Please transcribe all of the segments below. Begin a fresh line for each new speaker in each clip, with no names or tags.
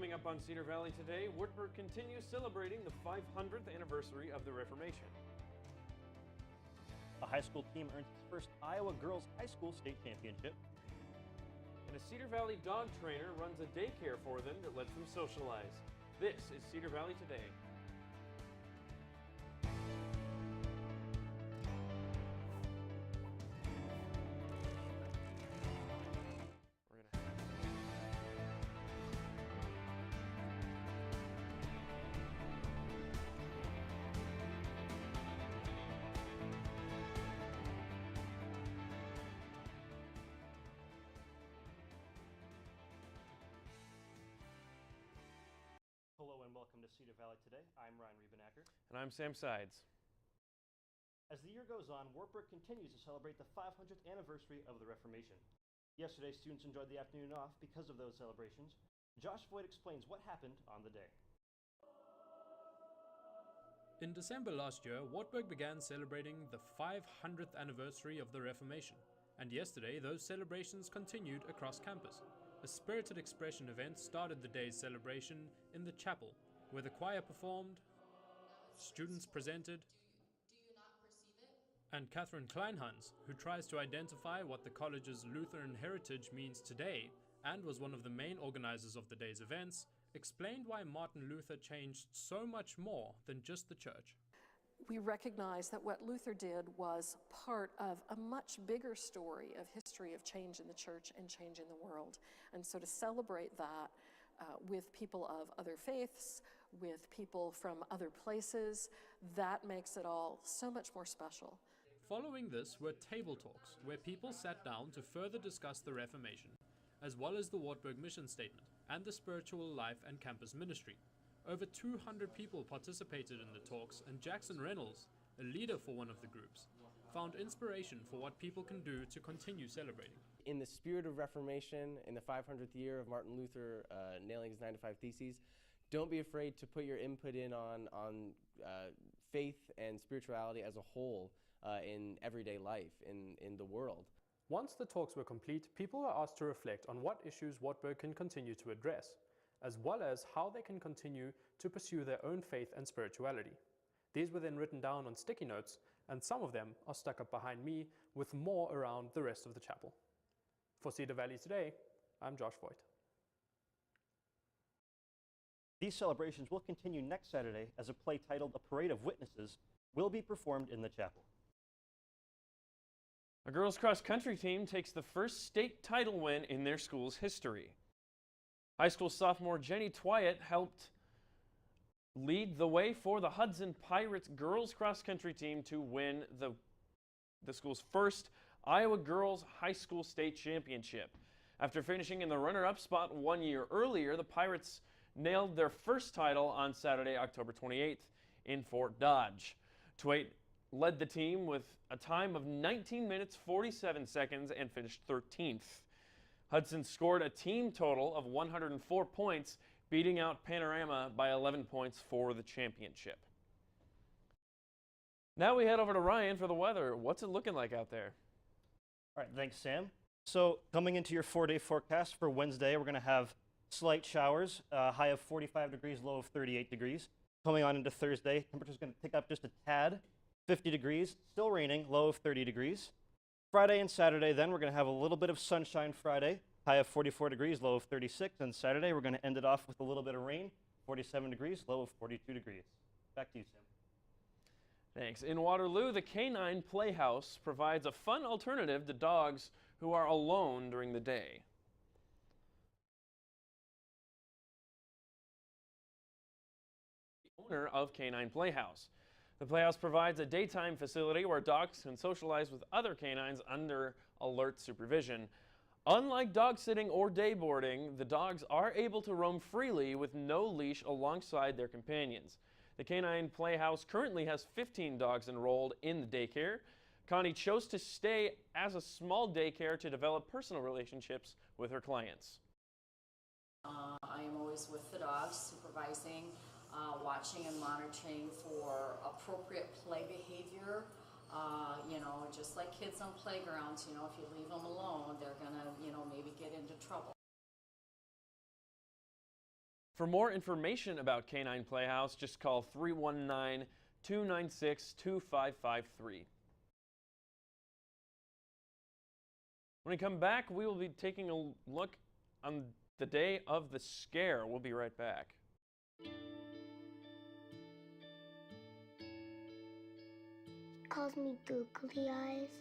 Coming up on Cedar Valley today, Wartburg continues celebrating the 500th anniversary of the Reformation.
A high school team earns its first Iowa Girls High School State Championship.
And a Cedar Valley dog trainer runs a daycare for them that lets them socialize. This is Cedar Valley Today.
Hello and welcome to Cedar Valley Today. I'm Ryan Riebenacker.
And I'm Sam Sides.
As the year goes on, Wartburg continues to celebrate the 500th anniversary of the Reformation. Yesterday, students enjoyed the afternoon off because of those celebrations. Josh Voigt explains what happened on the day.
In December last year, Wartburg began celebrating the 500th anniversary of the Reformation, and yesterday those celebrations continued across campus. A spirited expression event started the day's celebration in the chapel, where the choir performed, students presented, and Catherine Kleinhans, who tries to identify what the college's Lutheran heritage means today, and was one of the main organizers of the day's events, explained why Martin Luther changed so much more than just the church.
We recognize that what Luther did was part of a much bigger story of history of change in the church and change in the world. And so to celebrate that with people of other faiths, with people from other places, that makes it all so much more special.
Following this were table talks, where people sat down to further discuss the Reformation, as well as the Wartburg mission statement and the spiritual life and campus ministry. Over 200 people participated in the talks, and Jackson Reynolds, a leader for one of the groups, found inspiration for what people can do to continue celebrating.
In the spirit of Reformation, in the 500th year of Martin Luther nailing his 9 to 5 theses, don't be afraid to put your input in on faith and spirituality as a whole in everyday life, in the world.
Once the talks were complete, people were asked to reflect on what issues Wartburg can continue to address, as well as how they can continue to pursue their own faith and spirituality. These were then written down on sticky notes, and some of them are stuck up behind me with more around the rest of the chapel. For Cedar Valley Today, I'm Josh Voigt.
These celebrations will continue next Saturday as a play titled A Parade of Witnesses will be performed in the chapel.
A girls' cross-country team takes the first state title win in their school's history. High school sophomore Jenny Twyett helped lead the way for the Hudson Pirates girls cross-country team to win the school's first Iowa Girls High School State Championship. After finishing in the runner-up spot 1 year earlier, the Pirates nailed their first title on Saturday, October 28th in Fort Dodge. Twyett led the team with a time of 19 minutes 47 seconds and finished 13th. Hudson scored a team total of 104 points, beating out Panorama by 11 points for the championship. Now we head over to Ryan for the weather. What's it looking like out there?
All right, thanks, Sam. So coming into your 4-day forecast for Wednesday, we're going to have slight showers, high of 45 degrees, low of 38 degrees. Coming on into Thursday, temperature's going to pick up just a tad, 50 degrees, still raining, low of 30 degrees. Friday and Saturday, then we're going to have a little bit of sunshine Friday, high of 44 degrees, low of 36. And Saturday, we're going to end it off with a little bit of rain, 47 degrees, low of 42 degrees. Back to you, Sam.
Thanks. In Waterloo, the Canine Playhouse provides a fun alternative to dogs who are alone during the day. The owner of Canine Playhouse. The Playhouse provides a daytime facility where dogs can socialize with other canines under alert supervision. Unlike dog sitting or day boarding, the dogs are able to roam freely with no leash alongside their companions. The Canine Playhouse currently has 15 dogs enrolled in the daycare. Connie chose to stay as a small daycare to develop personal relationships with her clients.
I am always with the dogs, supervising, watching and monitoring for appropriate play behavior. Just like kids on playgrounds, if you leave them alone, they're gonna, maybe get into trouble.
For more information about Canine Playhouse, just call 319-296-2553. When we come back, we will be taking a look on the day of the scare. We'll be right back.
Calls me googly eyes.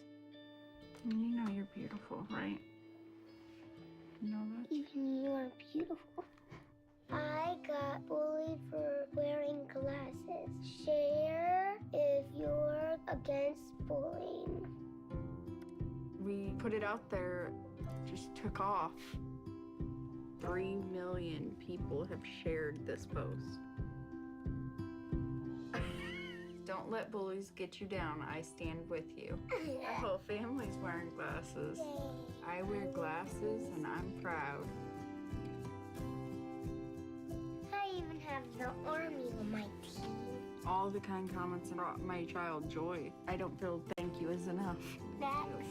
You know you're beautiful, right? You know that?
Even you are beautiful. I got bullied for wearing glasses. Share if you're against bullying.
We put it out there, just took off. 3 million people have shared this post. Don't let bullies get you down. I stand with you. Our whole family's wearing glasses. I wear glasses and I'm proud.
I even have the army on my team.
All the kind comments brought my child joy. I don't feel thank you is enough.
Thanks.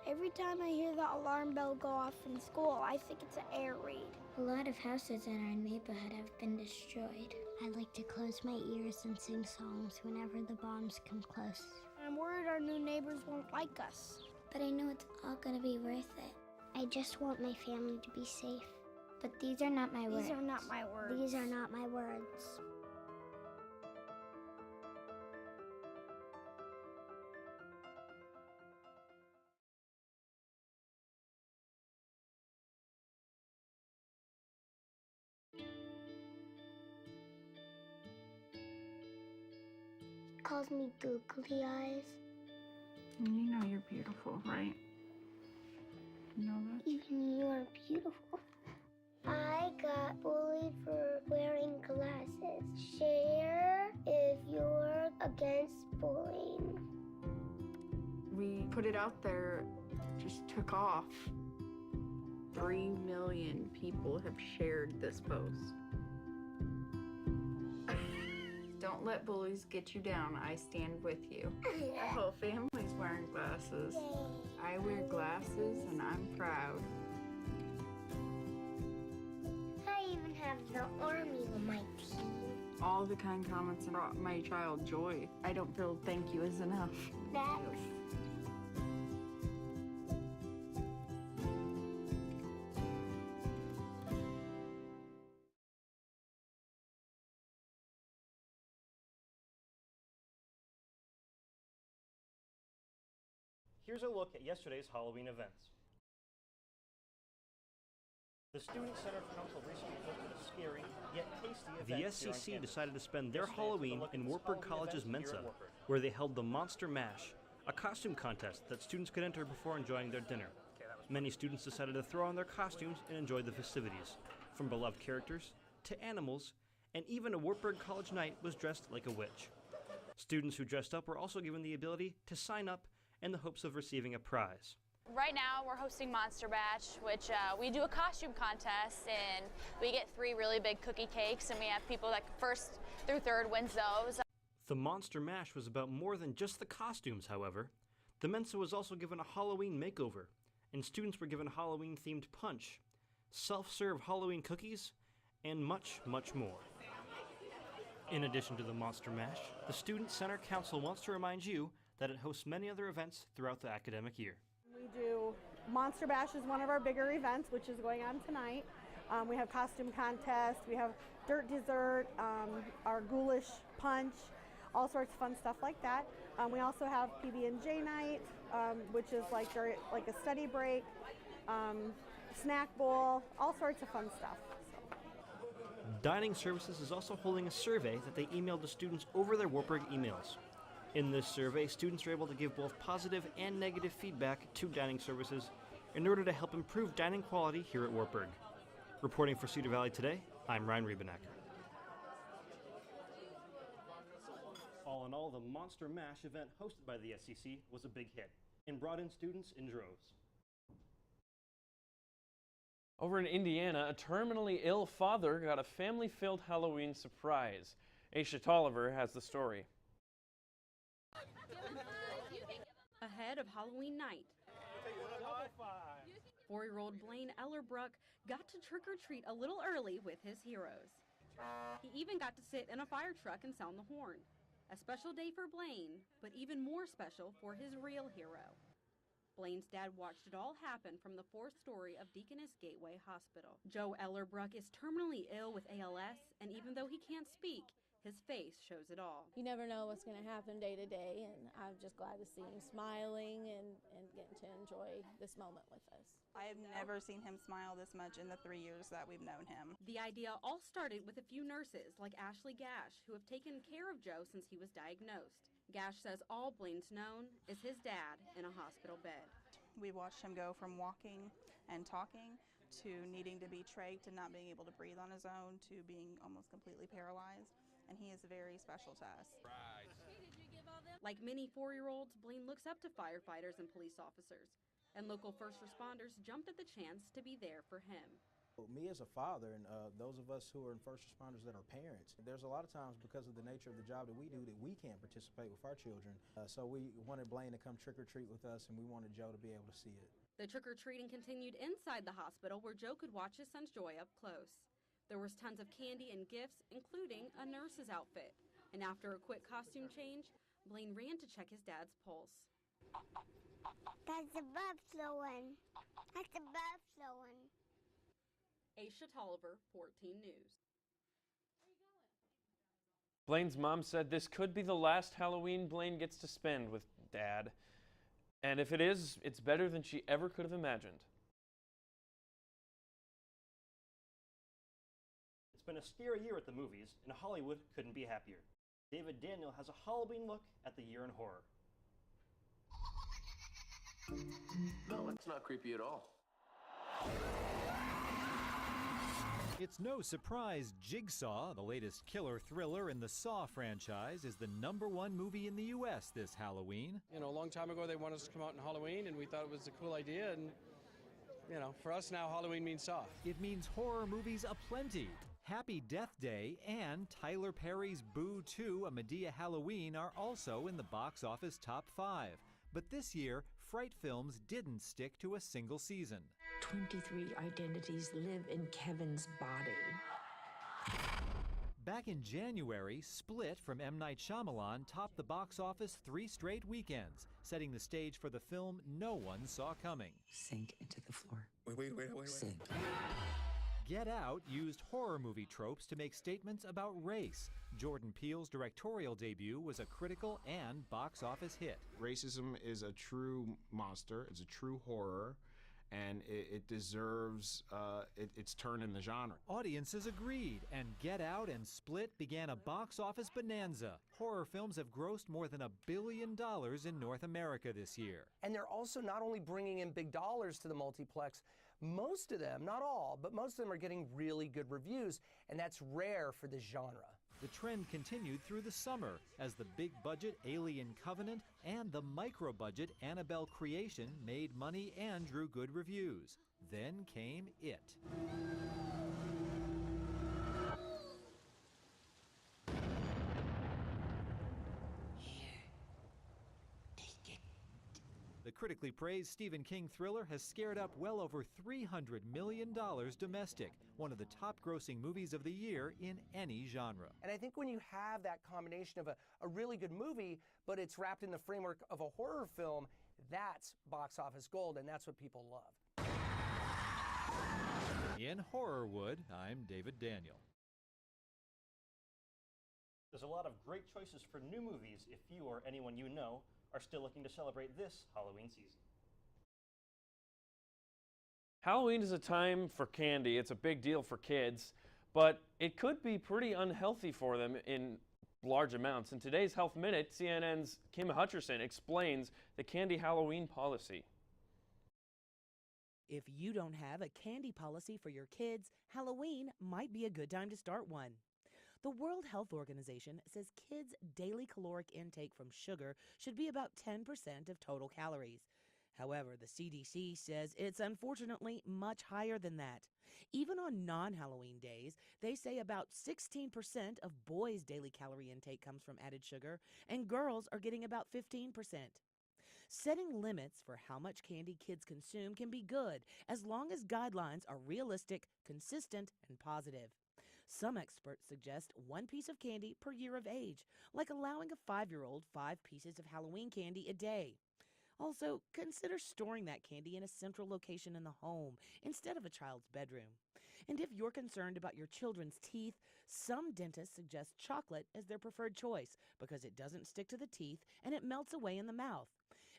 Every time I hear the alarm bell go off in school, I think it's an air raid. A lot of houses in our neighborhood have been destroyed. I like to close my ears and sing songs whenever the bombs come close. I'm worried our new neighbors won't like us. But I know it's all gonna be worth it. I just want my family to be safe. But these are not my words. These are not my words. These are not my words. Calls me googly eyes.
You know you're beautiful, right? You know that?
Even you are beautiful. I got bullied for wearing glasses. Share if you're against bullying.
We put it out there, just took off. 3 million people have shared this post. Don't let bullies get you down. I stand with you. Our whole family's wearing glasses. I wear glasses and I'm proud.
I even have the army on my team.
All the kind comments brought my child joy. I don't feel thank you is enough.
Thanks.
Here's a look at yesterday's Halloween events. The Student Center Council recently hosted a scary yet tasty event.
The
here on
SCC
campus.
decided to spend their
Yesterday, I took a
Halloween
look at
in
this
Wartburg
Halloween
College's
event here
Mensa,
at Wartburg.
where they held the Monster Mash, a costume contest that students could enter before enjoying their dinner. Many students decided to throw on their costumes and enjoy the festivities. From beloved characters to animals, and even a Wartburg College knight was dressed like a witch. Students who dressed up were also given the ability to sign up in the hopes of receiving a prize.
Right now we're hosting Monster Bash, which we do a costume contest, and we get 3 really big cookie cakes, and we have people that first through third wins those.
The Monster Mash was about more than just the costumes, however. The Mensa was also given a Halloween makeover, and students were given Halloween-themed punch, self-serve Halloween cookies, and much, much more. In addition to the Monster Mash, the Student Center Council wants to remind you that it hosts many other events throughout the academic year.
We do Monster Bash is one of our bigger events, which is going on tonight. We have costume contest, we have dirt dessert, our ghoulish punch, all sorts of fun stuff like that. We also have PB&J night, which is like a study break, snack bowl, all sorts of fun stuff.
Dining Services is also holding a survey that they emailed to students over their Wartburg emails. In this survey, students are able to give both positive and negative feedback to Dining Services in order to help improve dining quality here at Wartburg. Reporting for Cedar Valley Today, I'm Ryan Riebenacker.
All in all, the Monster Mash event hosted by the SCC was a big hit and brought in students in droves.
Over in Indiana, a terminally ill father got a family-filled Halloween surprise. Aisha Tolliver has the story.
ahead of Halloween night. 4-year-old Blaine Ellerbrook got to trick-or-treat a little early with his heroes. He even got to sit in a fire truck and sound the horn. A special day for Blaine, but even more special for his real hero. Blaine's dad watched it all happen from the 4th story of Deaconess Gateway Hospital. Joe Ellerbrook is terminally ill with ALS, and even though he can't speak, his face shows it all.
You never know what's going to happen day to day, and I'm just glad to see him smiling and getting to enjoy this moment with us.
I have never seen him smile this much in the 3 years that we've known him.
The idea all started with a few nurses like Ashley Gash, who have taken care of Joe since he was diagnosed. Gash says all Blaine's known is his dad in a hospital bed.
We watched him go from walking and talking to needing to be trached and not being able to breathe on his own to being almost completely paralyzed. And he is very special to us.
Right. Like many 4-year-olds, Blaine looks up to firefighters and police officers, and local first responders jumped at the chance to be there for him.
Me as a father, and those of us who are in first responders that are parents, there's a lot of times because of the nature of the job that we do that we can't participate with our children. So we wanted Blaine to come trick-or-treat with us, and we wanted Joe to be able to see it.
The trick-or-treating continued inside the hospital where Joe could watch his son's joy up close. There was tons of candy and gifts, including a nurse's outfit. And after a quick costume change, Blaine ran to check his dad's pulse.
That's above flowing. That's above flowing.
Aisha Tolliver, 14 News.
Blaine's mom said this could be the last Halloween Blaine gets to spend with Dad. And if it is, it's better than she ever could have imagined.
It's been a scary year at the movies, and Hollywood couldn't be happier. David Daniel has a Halloween look at the year in horror.
No, it's not creepy at all.
It's no surprise Jigsaw, the latest killer thriller in the Saw franchise, is the #1 movie in the U.S. this Halloween.
You know, a long time ago they wanted us to come out in Halloween, and we thought it was a cool idea, and, you know, for us now Halloween means Saw.
It means horror movies aplenty. Happy Death Day and Tyler Perry's Boo 2: A Medea Halloween are also in the box office top 5. But this year, fright films didn't stick to a single season.
23 identities live in Kevin's body.
Back in January, Split from M. Night Shyamalan topped the box office 3 straight weekends, setting the stage for the film no one saw coming.
Sink into the floor.
Wait.
Sink.
Get Out used horror movie tropes to make statements about race. Jordan Peele's directorial debut was a critical and box office hit.
Racism is a true monster, it's a true horror, and it deserves its turn in the genre.
Audiences agreed, and Get Out and Split began a box office bonanza. Horror films have grossed more than $1 billion in North America this year.
And they're also not only bringing in big dollars to the multiplex, most of them, not all, but most of them are getting really good reviews, and that's rare for this genre.
The trend continued through the summer as the big-budget Alien Covenant and the micro-budget Annabelle Creation made money and drew good reviews. Then came It. The critically praised Stephen King thriller has scared up well over $300 million domestic, one of the top-grossing movies of the year in any genre.
And I think when you have that combination of a really good movie, but it's wrapped in the framework of a horror film, that's box office gold, and that's what people love.
In Horrorwood, I'm David Daniel.
There's a lot of great choices for new movies if you or anyone you know are still looking to celebrate this Halloween season.
Halloween is a time for candy. It's a big deal for kids, but it could be pretty unhealthy for them in large amounts. In today's Health Minute, CNN's Kim Hutcherson explains the candy Halloween policy.
If you don't have a candy policy for your kids, Halloween might be a good time to start one. The World Health Organization says kids' daily caloric intake from sugar should be about 10% of total calories. However, the CDC says it's unfortunately much higher than that. Even on non-Halloween days, they say about 16% of boys' daily calorie intake comes from added sugar, and girls are getting about 15%. Setting limits for how much candy kids consume can be good as long as guidelines are realistic, consistent, and positive. Some experts suggest 1 piece of candy per year of age, like allowing a 5-year-old 5 pieces of Halloween candy a day. Also, consider storing that candy in a central location in the home instead of a child's bedroom. And if you're concerned about your children's teeth, some dentists suggest chocolate as their preferred choice because it doesn't stick to the teeth and it melts away in the mouth.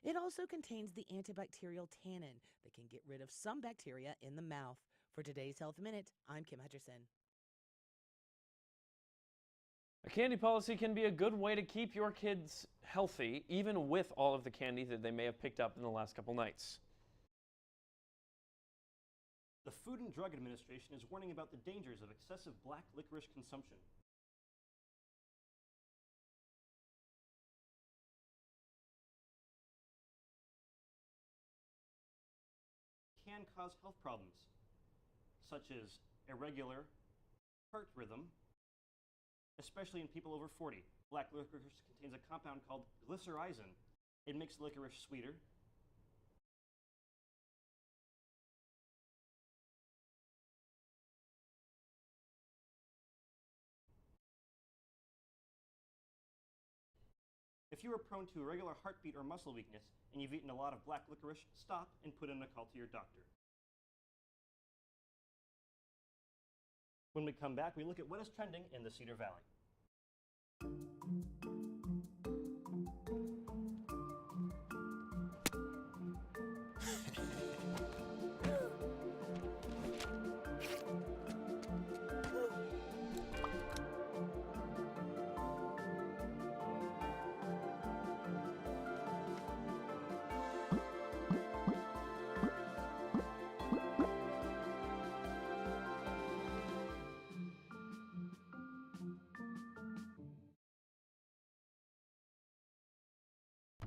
It also contains the antibacterial tannin that can get rid of some bacteria in the mouth. For today's Health Minute, I'm Kim Hutcherson.
A candy policy can be a good way to keep your kids healthy, even with all of the candy that they may have picked up in the last couple nights.
The Food and Drug Administration is warning about the dangers of excessive black licorice consumption. It can cause health problems, such as irregular heart rhythm, especially in people over 40. Black licorice contains a compound called glycyrrhizin. It makes licorice sweeter. If you are prone to irregular heartbeat or muscle weakness and you've eaten a lot of black licorice, stop and put in a call to your doctor. When we come back, we look at what is trending in the Cedar Valley.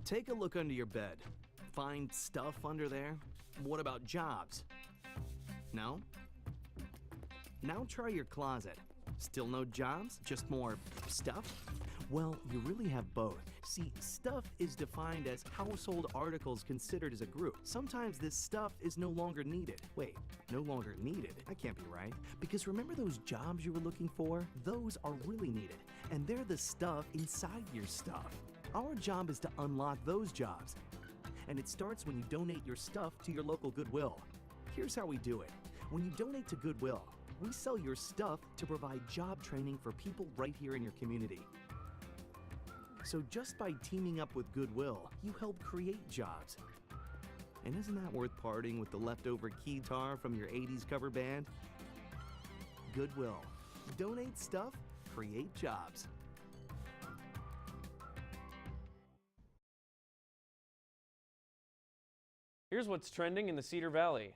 Take a look under your bed. Find stuff under there? What about jobs? No? Now try your closet. Still no jobs? Just more stuff? Well, you really have both. See, stuff is defined as household articles considered as a group. Sometimes this stuff is no longer needed. Wait, no longer needed? That can't be right. Because remember those jobs you were looking for? Those are really needed. And they're the stuff inside your stuff. Our job is to unlock those jobs. And it starts when you donate your stuff to your local Goodwill. Here's how we do it. When you donate to Goodwill, we sell your stuff to provide job training for people right here in your community. So just by teaming up with Goodwill, you help create jobs. And isn't that worth parting with the leftover keytar from your 80s cover band? Goodwill. Donate stuff, create jobs.
Here's what's trending in the Cedar Valley.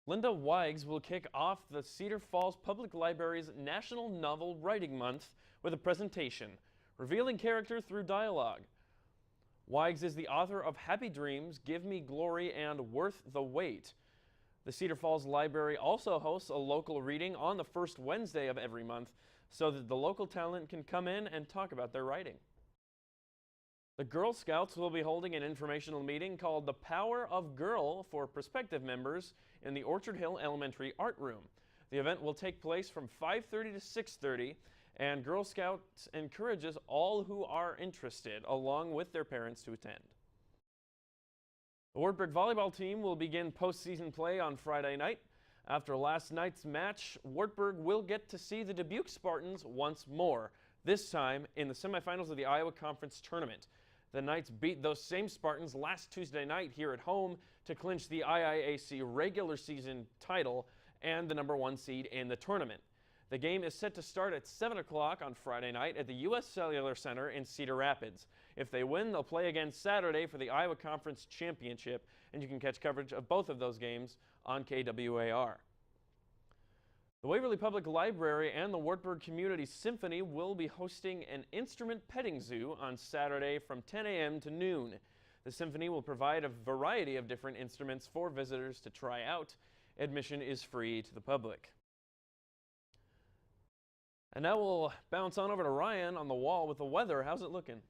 Linda Weigs will kick off the Cedar Falls Public Library's National Novel Writing Month with a presentation, revealing character through dialogue. Weigs is the author of Happy Dreams, Give Me Glory, and Worth the Wait. The Cedar Falls Library also hosts a local reading on the first Wednesday of every month so that the local talent can come in and talk about their writing. The Girl Scouts will be holding an informational meeting called The Power of Girl for prospective members in the Orchard Hill Elementary Art Room. The event will take place from 5:30 to 6:30, and Girl Scouts encourages all who are interested, along with their parents, to attend. The Wartburg volleyball team will begin postseason play on Friday night. After last night's match, Wartburg will get to see the Dubuque Spartans once more, this time in the semifinals of the Iowa Conference Tournament. The Knights beat those same Spartans last Tuesday night here at home to clinch the IIAC regular season title and the #1 seed in the tournament. The game is set to start at 7 o'clock on Friday night at the U.S. Cellular Center in Cedar Rapids. If they win, they'll play again Saturday for the Iowa Conference Championship, and you can catch coverage of both of those games on KWAR. The Waverly Public Library and the Wartburg Community Symphony will be hosting an instrument petting zoo on Saturday from 10 a.m. to noon. The symphony will provide a variety of different instruments for visitors to try out. Admission is free to the public. And now we'll bounce on over to Ryan on the wall with the weather. How's it looking?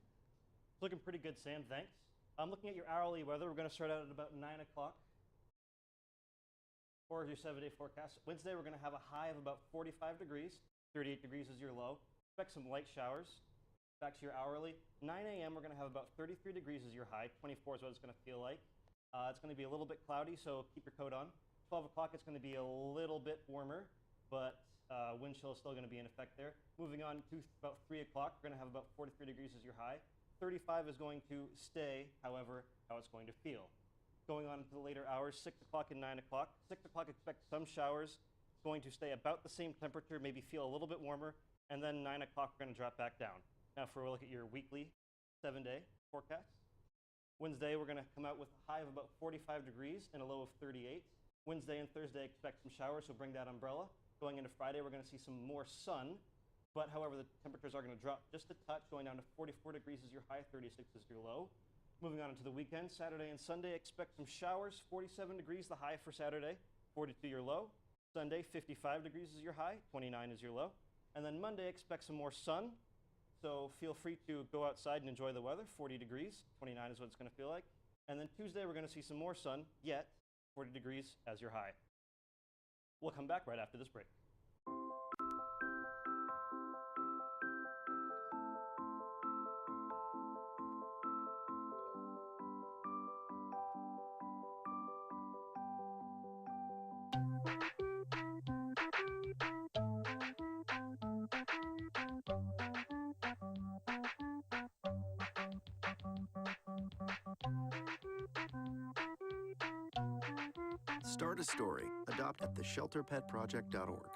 looking pretty good, Sam. Thanks. I'm looking at your hourly weather. We're going to start out at about 9 o'clock. For your 7-day forecast. Wednesday, we're going to have a high of about 45 degrees. 38 degrees is your low. Expect some light showers. Back to your hourly. 9 a.m., we're going to have about 33 degrees as your high. 24 is what it's going to feel like. It's going to be a little bit cloudy, so keep your coat on. 12 o'clock, it's going to be a little bit warmer, but wind chill is still going to be in effect there. Moving on to about 3 o'clock, we're going to have about 43 degrees as your high. 35 is going to stay, however, how it's going to feel. Going on into the later hours, 6 o'clock and 9 o'clock. 6 o'clock, expect some showers. It's going to stay about the same temperature, maybe feel a little bit warmer. And then 9 o'clock, we're going to drop back down. Now for a look at your weekly 7-day forecast. Wednesday, we're going to come out with a high of about 45 degrees and a low of 38. Wednesday and Thursday, expect some showers, so bring that umbrella. Going into Friday, we're going to see some more sun. But however, the temperatures are going to drop just a touch, going down to 44 degrees is your high, 36 is your low. Moving on into the weekend, Saturday and Sunday, expect some showers. 47 degrees the high for Saturday, 42 your low. Sunday, 55 degrees is your high, 29 is your low. And then Monday, expect some more sun. So feel free to go outside and enjoy the weather. 40 degrees, 29 is what it's going to feel like. And then Tuesday, we're going to see some more sun, yet 40 degrees as your high. We'll come back right after this break.
Start a story. Adopt at theshelterpetproject.org.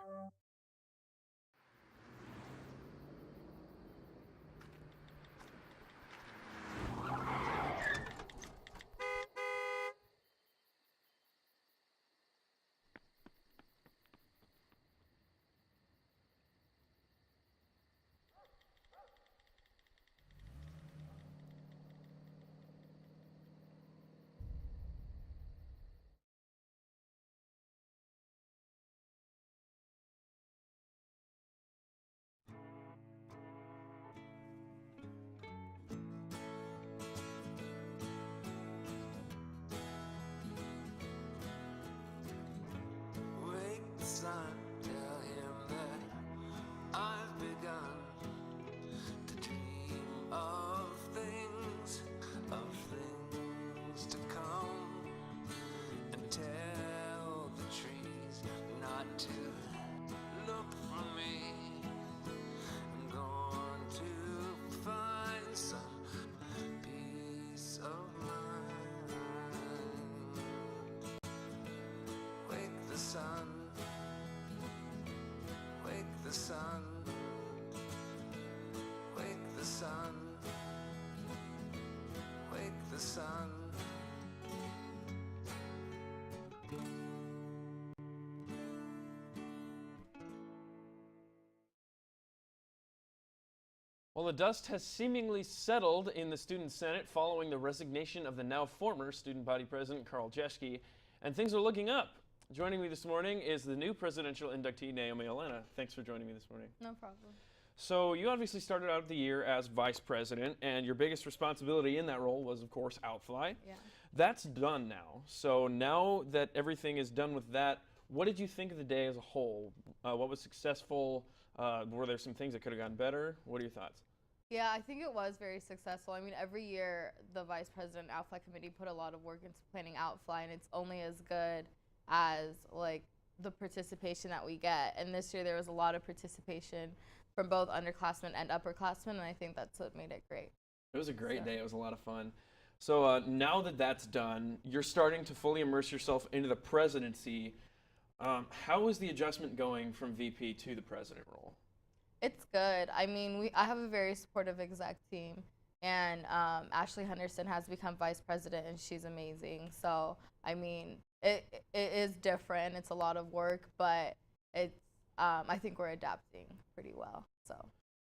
Tell him that I've begun to dream of things to come, and tell the trees not to look for me. I'm going to find some peace of mind. Wake the sun. Wake the sun, wake the sun, wake the sun.
Well, the dust has seemingly settled in the Student Senate following the resignation of the now former Student Body President Carl Jeschke, and things are looking up. Joining me this morning is the new presidential inductee, Naomi Elena. Thanks for joining me this morning.
No problem.
So you obviously started out the year as vice president, and your biggest responsibility in that role was, of course, Outfly.
Yeah.
That's done now. So now that everything is done with that, what did you think of the day as a whole? What was successful? Were there some things that could have gone better? What are your thoughts?
Yeah, I think it was very successful. I mean, every year the vice president Outfly committee put a lot of work into planning Outfly, and it's only as good as like the participation that we get. And this year there was a lot of participation from both underclassmen and upperclassmen, and I think that's what made it great.
It was a great day. It was a lot of fun. So now that that's done, you're starting to fully immerse yourself into the presidency. How is the adjustment going from VP to the president role?
It's good. I mean, I have a very supportive exec team, and Ashley Henderson has become vice president, and she's amazing. So, I mean, it is different. It's a lot of work, but it's I think we're adapting pretty well. So.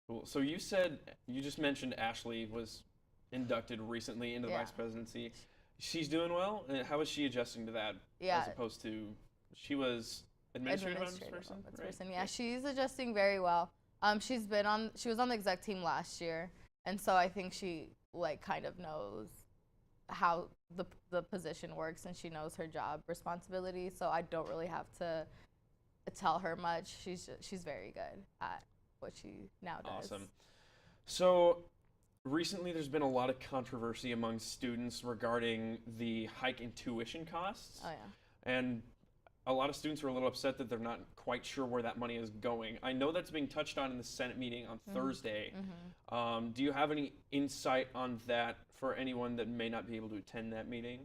Cool. So you just mentioned Ashley was inducted recently into the vice presidency. She's doing well. How is she adjusting to that?
Yeah.
As opposed to, she was administrative person, right?
Yeah, she's adjusting very well. She was on the exec team last year, and so I think she like kind of knows how the position works, and she knows her job responsibilities. So I don't really have to tell her much. She's very good at what she now does.
Awesome. So recently there's been a lot of controversy among students regarding the hike in tuition costs.
Oh yeah.
And a lot of students are a little upset that they're not quite sure where that money is going. I know that's being touched on in the Senate meeting on Thursday. Do you have any insight on that for anyone that may not be able to attend that meeting?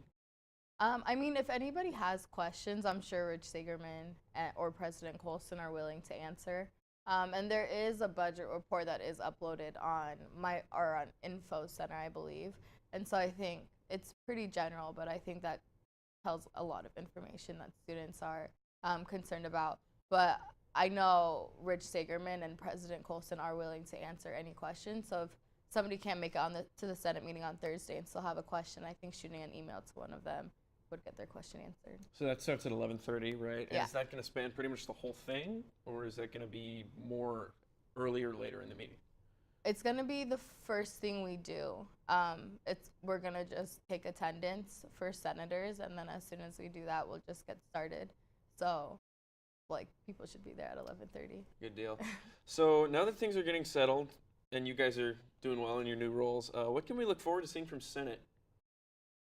I mean, if anybody has questions, I'm sure Rich Sagerman or President Colson are willing to answer. And there is a budget report that is uploaded on on Info Center, I believe. And so I think it's pretty general, but I think that tells a lot of information that students are concerned about. But I know Rich Sagerman and President Colson are willing to answer any questions. So if somebody can't make it to the Senate meeting on Thursday and still have a question, I think shooting an email to one of them would get their question answered.
So that starts at 11:30, right?
Yeah.
And is that going to span pretty much the whole thing, or is that going to be more earlier, later in the meeting?
It's gonna be the first thing we do. We're gonna just take attendance for senators, and then as soon as we do that, we'll just get started. So, like, people should be there at 11:30.
Good deal. So now that things are getting settled, and you guys are doing well in your new roles, what can we look forward to seeing from Senate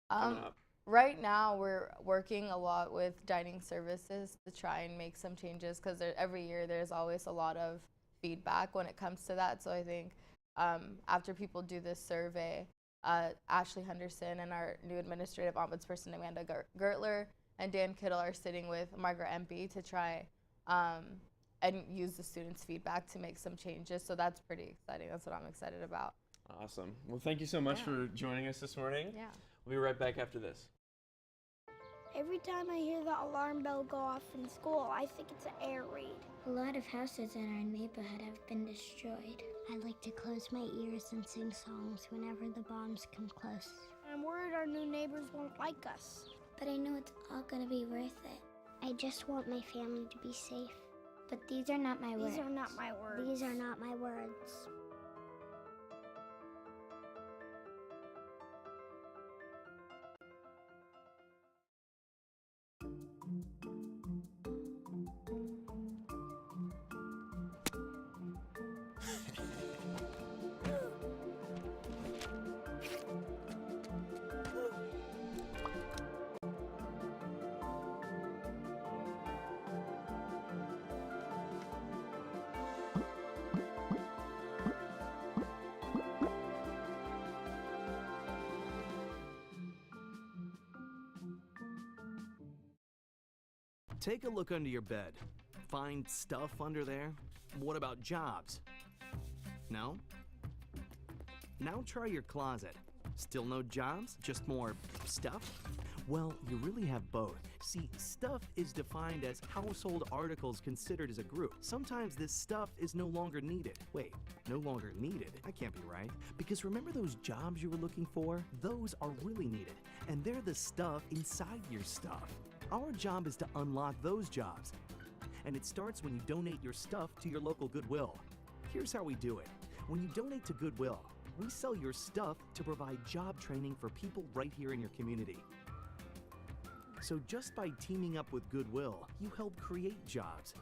coming up?
Right now, we're working a lot with dining services to try and make some changes, because every year there's always a lot of feedback when it comes to that. So I think after people do this survey, Ashley Henderson and our new administrative ombudsperson Amanda Gertler and Dan Kittle are sitting with Margaret Empey to try and use the students' feedback to make some changes. So that's pretty exciting. That's what I'm excited about.
Awesome. Well, thank you so much for joining us this morning.
Yeah.
We'll be right back after this.
Every time I hear the alarm bell go off in school, I think it's an air raid. A lot of houses in our neighborhood have been destroyed. I like to close my ears and sing songs whenever the bombs come close. I'm worried our new neighbors won't like us. But I know it's all gonna be worth it. I just want my family to be safe. But these are not my words. These are not my words. These are not my words.
Take a look under your bed. Find stuff under there? What about jobs? No? Now try your closet. Still no jobs? Just more stuff? Well, you really have both. See, stuff is defined as household articles considered as a group. Sometimes this stuff is no longer needed. Wait, no longer needed? That can't be right. Because remember those jobs you were looking for? Those are really needed. And they're the stuff inside your stuff. Our job is to unlock those jobs. And it starts when you donate your stuff to your local Goodwill. Here's how we do it. When you donate to Goodwill, we sell your stuff to provide job training for people right here in your community. So just by teaming up with Goodwill, you help create jobs.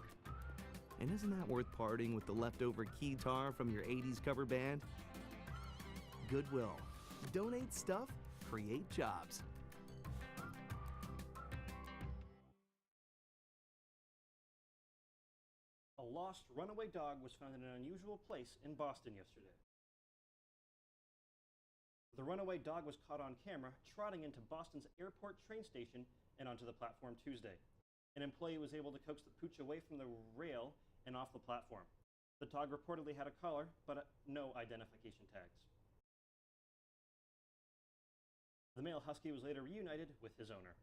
And isn't that worth parting with the leftover keytar from your 80s cover band? Goodwill. Donate stuff, create jobs.
A lost runaway dog was found in an unusual place in Boston yesterday. The runaway dog was caught on camera trotting into Boston's airport train station and onto the platform Tuesday. An employee was able to coax the pooch away from the rail and off the platform. The dog reportedly had a collar, but no identification tags. The male husky was later reunited with his owner.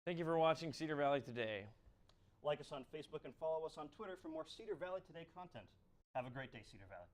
Thank you for watching Cedar Valley Today.
Like us on Facebook and follow us on Twitter for more Cedar Valley Today content. Have a great day, Cedar Valley.